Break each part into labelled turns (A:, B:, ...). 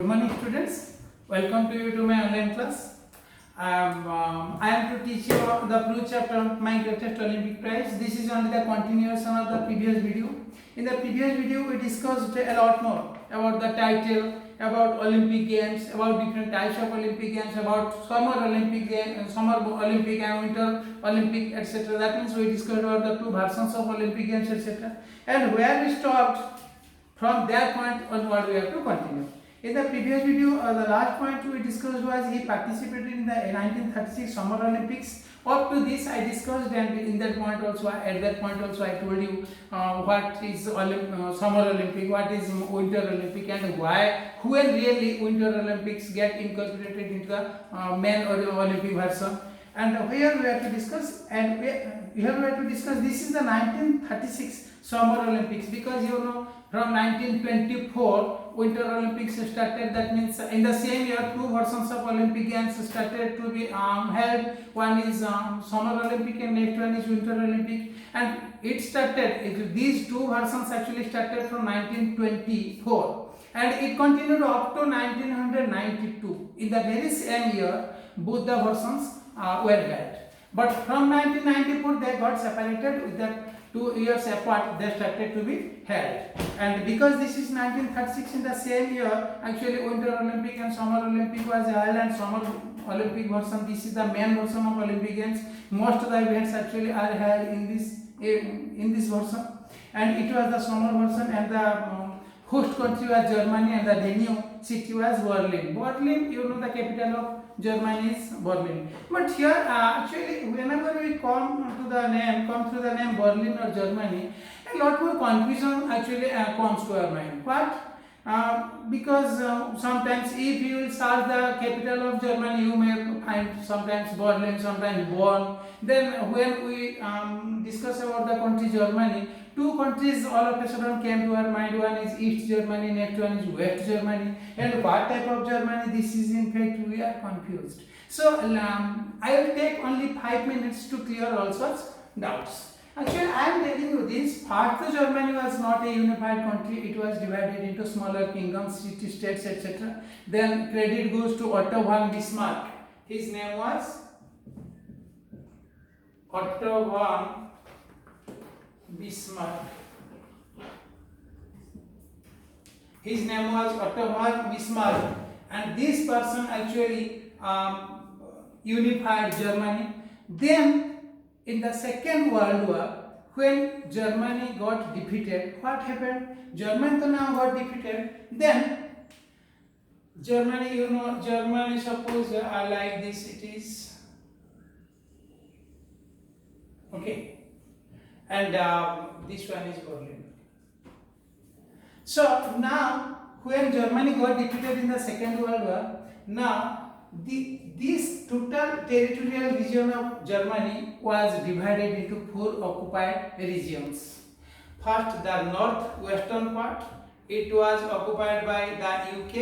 A: Good morning, students. Welcome to you to my online class. I am to teach you the blue chapter of my greatest Olympic prize. This is only the continuation of the previous video. In the previous video, we discussed a lot more about the title, about Olympic Games, about different types of Olympic Games, about summer Olympic Games, summer Olympic and winter Olympic, etc. That means we discussed about the two versions of Olympic Games, etc. And where we stopped, from that point onward, we have to continue. In the previous video, the last point we discussed was he participated in the 1936 Summer Olympics. Up to this, I discussed, and in that point also, at that point also, I told you what is Summer Olympic, what is Winter Olympic, and why, when really Winter Olympics get incorporated into the main Olympic version. And here we have to discuss, and here we have to discuss. This is the 1936 Summer Olympics, because you know from 1924 Winter Olympics started. That means in the same year two versions of Olympic Games started to be held. One is Summer Olympic and next one is Winter Olympic. And it started, these two versions actually started from 1924 and it continued up to 1992. In the very same year, both the versions were held. But from 1994 they got separated. With that 2 years apart they started to be held. And because this is 1936, in the same year actually Winter Olympic and Summer Olympic was held, and Summer Olympic version, this is the main version of Olympic Games. Most of the events actually are held in this version, and it was the summer version, and the host country was Germany and the venue city was Berlin. Berlin, you know, the capital of Germany is Berlin. But here actually whenever we come through the name Berlin or Germany, a lot more confusion actually comes to our mind. What? Because sometimes if you will search the capital of Germany, you may find sometimes Berlin, sometimes Bonn. Then when we discuss about the country Germany, two countries all of a sudden came to our mind. One is East Germany, next one is West Germany. And what type of Germany this is, in fact we are confused. So I will take only 5 minutes to clear all such doubts. Actually, I am telling you this. First, Germany was not a unified country. It was divided into smaller kingdoms, city states, etc. Then credit goes to Otto von Bismarck. His name was Otto von Bismarck. His name was Otto von Bismarck, and this person actually unified Germany. Then in the Second World War, when Germany got defeated, what happened? Germany now got defeated. Then Germany, you know, Germany, suppose like this it is. Okay. And this one is Berlin. So now when Germany got defeated in the Second World War, now this total territorial region of Germany was divided into 4 occupied regions. First, the northwestern part, it was occupied by the UK.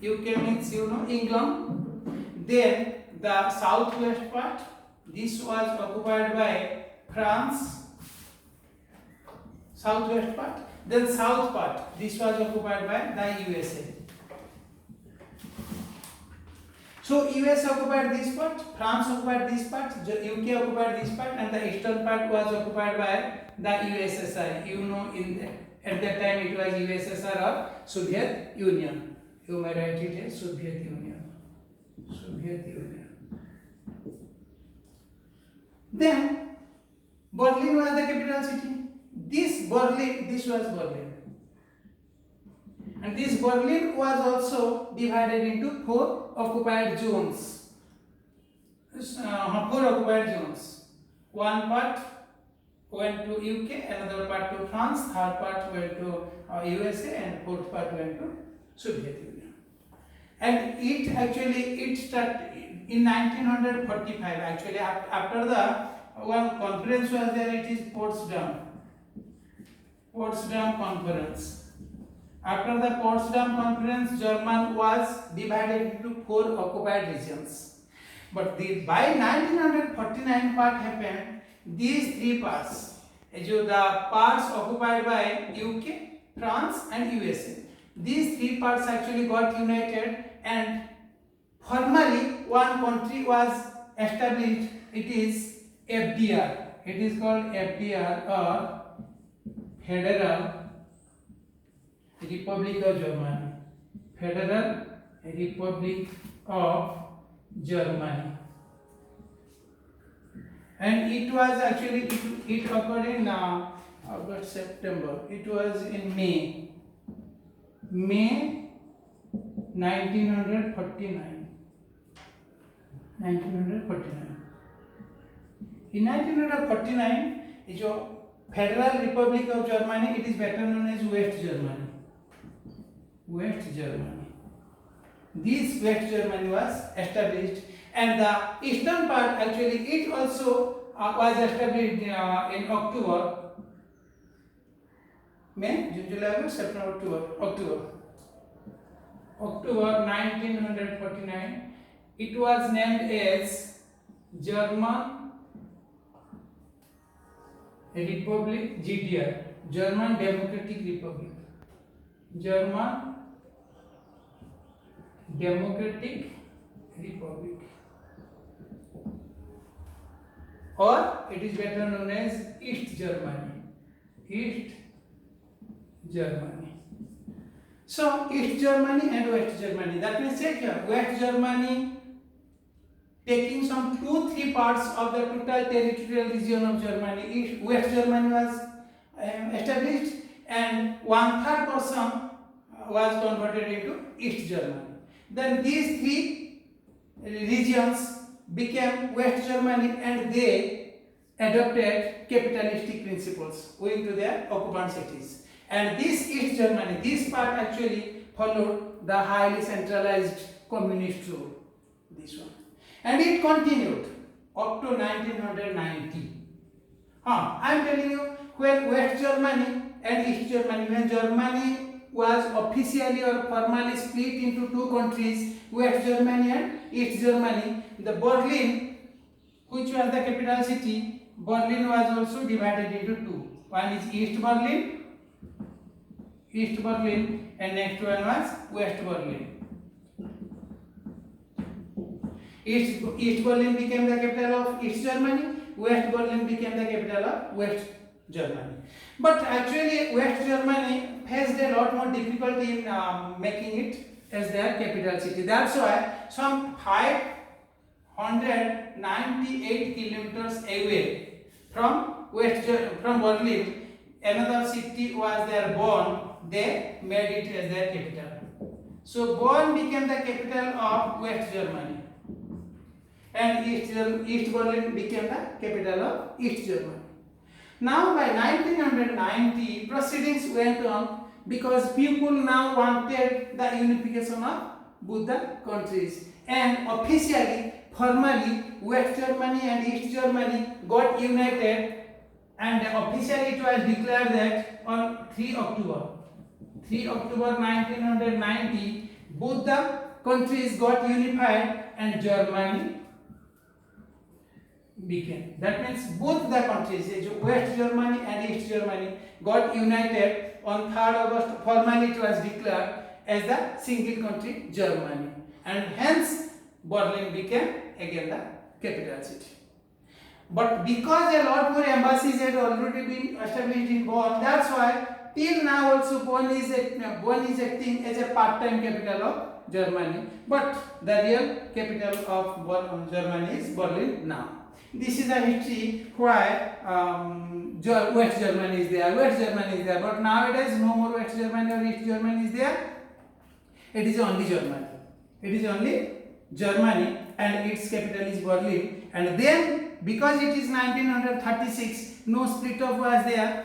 A: UK means, you know, England. Then the southwest part, this was occupied by France. Southwest part. Then south part, this was occupied by the USA. So US occupied this part, France occupied this part, UK occupied this part, and the eastern part was occupied by the USSR. You know, at that time it was USSR or Soviet Union. You may write it as Soviet Union. Soviet Union. Then Berlin was the capital city. This was Berlin. And this Berlin was also divided into 4 occupied zones. 4 occupied zones. One part went to UK, another part to France, third part went to USA, and fourth part went to Soviet Union. And it started in 1945. Actually, after the one conference was there, it is Potsdam Conference. After the Potsdam Conference, Germany was divided into 4 occupied regions. But by 1949, what happened? These 3 parts, the parts occupied by UK, France, and USA, these three parts actually got united, and formally one country was established. It is FDR. It is called FDR, or Federal Republic of Germany. Federal Republic of Germany. And it was actually, it occurred in August, September. It was in May 1949. 1949. In 1949, जो Federal Republic of Germany, it is better known as West Germany. West Germany. This West Germany was established, and the eastern part actually it also was established in October, May, June, July, August, September, October 1949. It was named as German Republic, GDR, German Democratic Republic. German Democratic Republic, or it is better known as East Germany. East Germany. So East Germany and West Germany. That means check here. West Germany taking some 2-3 parts of the total territorial region of Germany. West Germany was established, and 1/3 portion was converted into East Germany. Then these 3 regions became West Germany, and they adopted capitalistic principles owing to their occupant cities. And this East Germany, this part actually followed the highly centralized communist rule. This one. And it continued up to 1990. I am telling you, when West Germany and East Germany, when Germany was officially or formally split into 2 countries, West Germany and East Germany, the Berlin, which was the capital city, Berlin was also divided into 2. One is East Berlin, and next one was West Berlin. East Berlin became the capital of East Germany, West Berlin became the capital of West Germany. But actually West Germany faced a lot more difficulty in making it as their capital city. That's why some 598 kilometers away from Berlin, another city was there, Bonn. They made it as their capital. So Bonn became the capital of West Germany, and East Berlin became the capital of East Germany. Now by 1990, proceedings went on because people now wanted the unification of both the countries, and officially, formally, West Germany and East Germany got united, and officially it was declared that on 3 October 1990, both the countries got unified and Germany became. That means both the countries, West Germany and East Germany, got united on 3rd August. Formally it was declared as the single country Germany, and hence Berlin became again the capital city. But because a lot more embassies had already been established in Bonn, that's why till now also Bonn is acting as a part-time capital of Germany. But the real capital of Germany is Berlin now. This is a history why West Germany is there, but nowadays no more West Germany or East Germany is there. It is only Germany. And its capital is Berlin. And then, because it is 1936, no split off was there.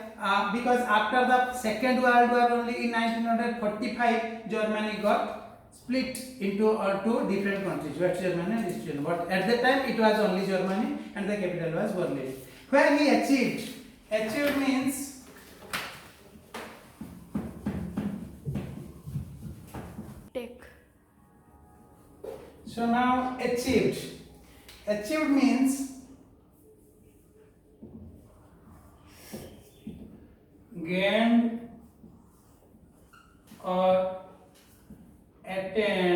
A: Because after the Second World War, only in 1945, Germany got split into 2 different countries, West Germany and East Germany. But at that time, it was only Germany, and the capital was Berlin. Where he achieved means
B: take.
A: So now achieved means gain